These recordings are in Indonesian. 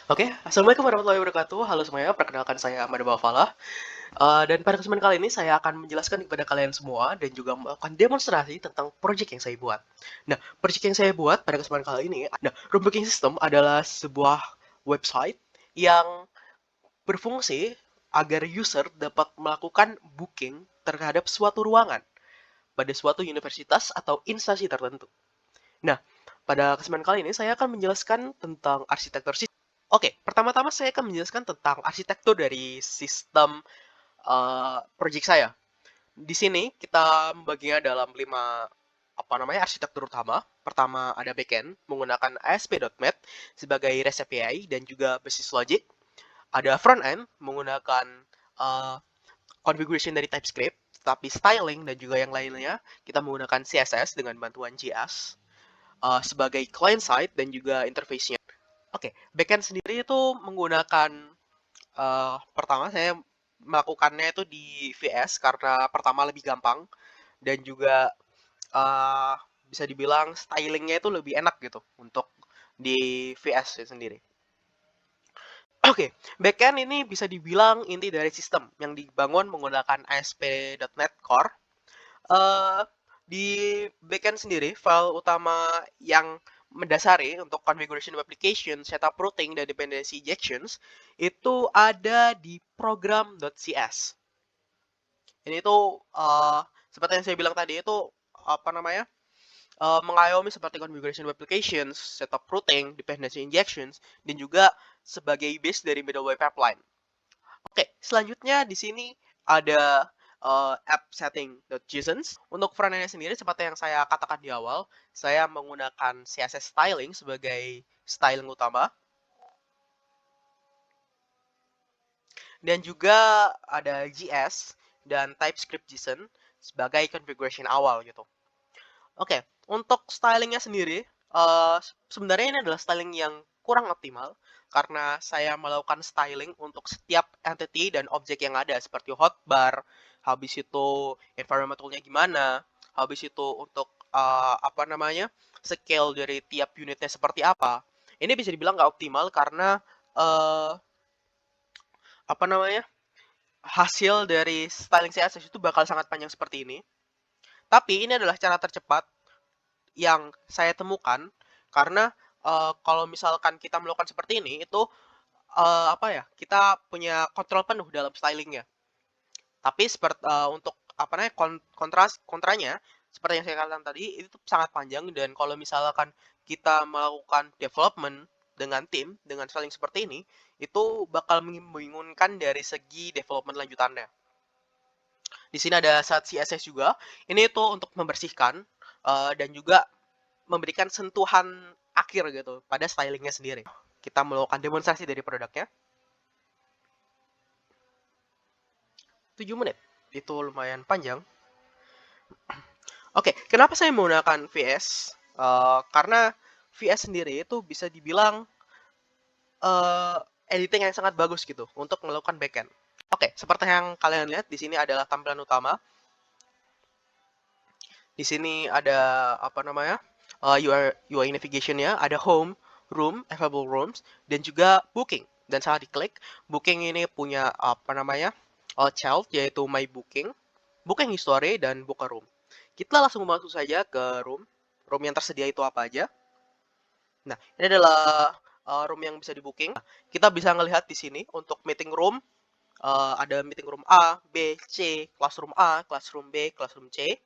Oke, Assalamualaikum warahmatullahi wabarakatuh. Halo semuanya, perkenalkan saya Ahmad Falah. Dan pada kesempatan kali ini saya akan menjelaskan kepada kalian semua dan juga melakukan demonstrasi tentang project yang saya buat. Nah, project yang saya buat pada kesempatan kali ini, Room Booking System adalah sebuah website yang berfungsi agar user dapat melakukan booking terhadap suatu ruangan pada suatu universitas atau instansi tertentu. Nah, pada kesempatan kali ini saya akan menjelaskan tentang arsitektur sistem. Oke, pertama-tama saya akan menjelaskan tentang arsitektur dari sistem project saya. Di sini kita membaginya dalam 5 arsitektur utama. Pertama ada backend menggunakan ASP.NET sebagai REST API dan juga basis logic. Ada frontend menggunakan uh, configuration dari TypeScript, tapi styling dan juga yang lainnya kita menggunakan CSS dengan bantuan JS sebagai client side dan juga interface-nya. Oke, backend sendiri itu menggunakan pertama saya melakukannya itu di VS karena pertama lebih gampang dan juga uh, bisa dibilang stylingnya itu lebih enak gitu untuk di VS sendiri. Oke, backend ini bisa dibilang inti dari sistem yang dibangun menggunakan ASP.NET Core. Uh, di backend sendiri, file utama yang mendasari untuk configuration of application, setup routing, dan dependency injections itu ada di program.cs. Ini tuh seperti yang saya bilang tadi itu apa namanya mengayomi seperti configuration of applications, setup routing, dependency injections, dan juga sebagai base dari middleware pipeline. Oke, selanjutnya di sini ada app setting.json. Untuk frontend sendiri, seperti yang saya katakan di awal, saya menggunakan CSS styling sebagai styling utama. Dan juga ada JS dan TypeScript JSON sebagai configuration awal gitu. Oke, untuk stylingnya sendiri, sebenarnya ini adalah styling yang kurang optimal karena saya melakukan styling untuk setiap entity dan objek yang ada seperti hotbar, habis itu environment tool-nya gimana, habis itu untuk scale dari tiap unitnya seperti apa. Ini bisa dibilang nggak optimal karena uh, apa namanya hasil dari styling CSS itu bakal sangat panjang seperti ini. Tapi ini adalah cara tercepat yang saya temukan karena kalau misalkan kita melakukan seperti ini itu kita punya kontrol penuh dalam stylingnya. Tapi seperti untuk kontranya seperti yang saya katakan tadi itu sangat panjang dan kalau misalkan kita melakukan development dengan tim dengan styling seperti ini itu bakal membingungkan dari segi development lanjutannya. Di sini ada set CSS juga. Ini itu untuk membersihkan dan juga memberikan sentuhan akhir gitu pada stylingnya sendiri. Kita melakukan demonstrasi dari produknya. 7 menit. Itu lumayan panjang. Oke, kenapa saya menggunakan VS? Karena VS sendiri itu bisa dibilang uh, editing yang sangat bagus gitu untuk melakukan backend. Oke, seperti yang kalian lihat di sini adalah tampilan utama. Di sini ada UI navigation-nya, ada home, room, available rooms, dan juga booking. Dan saat diklik, booking ini punya child yaitu my booking, booking history, dan book a room. Kita langsung masuk saja ke room. Room yang tersedia itu apa aja? Nah, ini adalah room yang bisa di booking. Nah, kita bisa melihat di sini untuk meeting room, ada meeting room A, B, C, classroom A, classroom B, classroom C,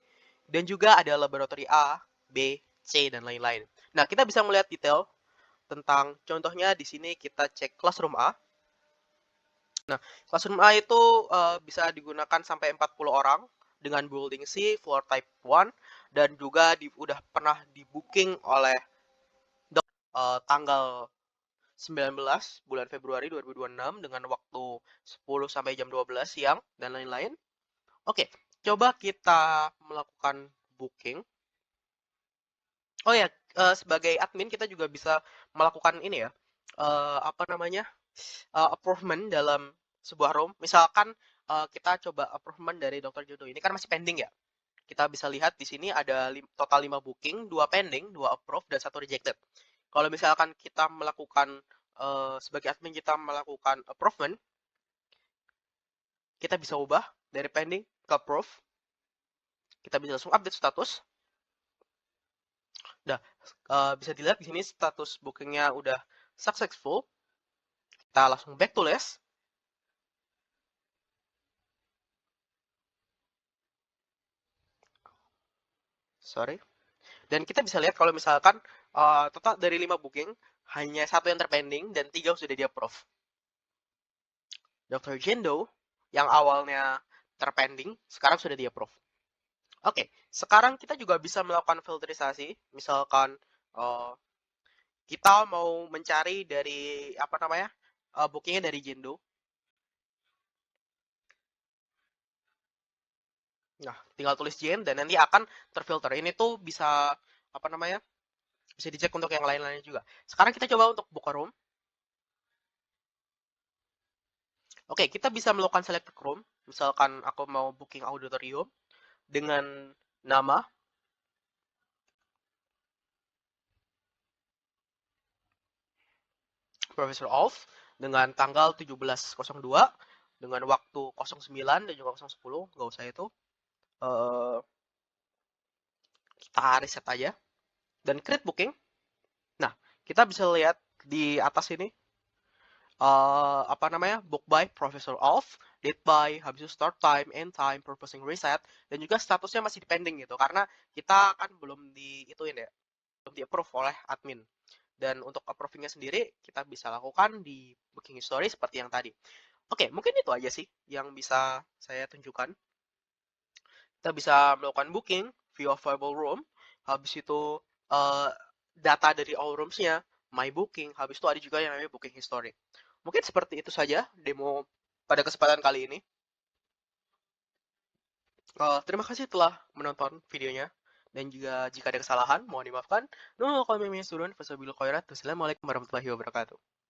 dan juga ada laboratory A, B, C, dan lain-lain. Nah, kita bisa melihat detail tentang contohnya di sini kita cek classroom A. Nah, classroom A itu bisa digunakan sampai 40 orang dengan building C, floor type 1, dan juga udah pernah di booking oleh tanggal 19 bulan Februari 2026 dengan waktu 10 sampai jam 12 siang dan lain-lain. Oke, coba kita melakukan booking. Oh ya, sebagai admin kita juga bisa melakukan ini ya, approvement dalam sebuah room. Misalkan kita coba approvement dari Dokter Jodo ini kan masih pending ya. Kita bisa lihat di sini ada total 5 booking, 2 pending, 2 approve, dan 1 rejected. Kalau misalkan kita melakukan sebagai admin kita melakukan approvement, kita bisa ubah dari pending ke approve. Kita bisa langsung update status. Nah, bisa dilihat di sini status bookingnya udah successful. Kita langsung back to list. Sorry. Dan kita bisa lihat kalau misalkan total dari 5 booking, hanya 1 yang terpending dan 3 sudah di-approve. Dr. Jendo, yang awalnya terpending, sekarang sudah di-approve. Oke, sekarang kita juga bisa melakukan filterisasi. Misalkan kita mau mencari dari apa namanya bookingnya dari Jendo. Nah, tinggal tulis Jen dan nanti akan terfilter. Ini tuh bisa apa namanya? Bisa dicek untuk yang lain-lainnya juga. Sekarang kita coba untuk buka room. Oke, kita bisa melakukan select room. Misalkan aku mau booking auditorium dengan nama Profesor Olf dengan tanggal 17.02 dengan waktu 09 dan juga 010, nggak usah itu. Kita reset aja dan create booking. Nah, kita bisa lihat di atas ini apa namanya, book by Professor Olf, date by, habis itu start time, end time, purposing reset, dan juga statusnya masih pending gitu karena kita kan belum diituin ya, belum di approve oleh admin. Dan untuk approvingnya sendiri kita bisa lakukan di booking history seperti yang tadi. Oke, mungkin itu aja sih yang bisa saya tunjukkan. Kita bisa melakukan booking, view available room, habis itu uh, data dari all rooms-nya, my booking, habis itu ada juga yang namanya booking history. Mungkin seperti itu saja demo pada kesempatan kali ini. Terima kasih telah menonton videonya. Dan juga jika ada kesalahan, mohon dimaafkan. Nunul kalau memang student, fasabilu khairat. Wassalamualaikum warahmatullahi wabarakatuh.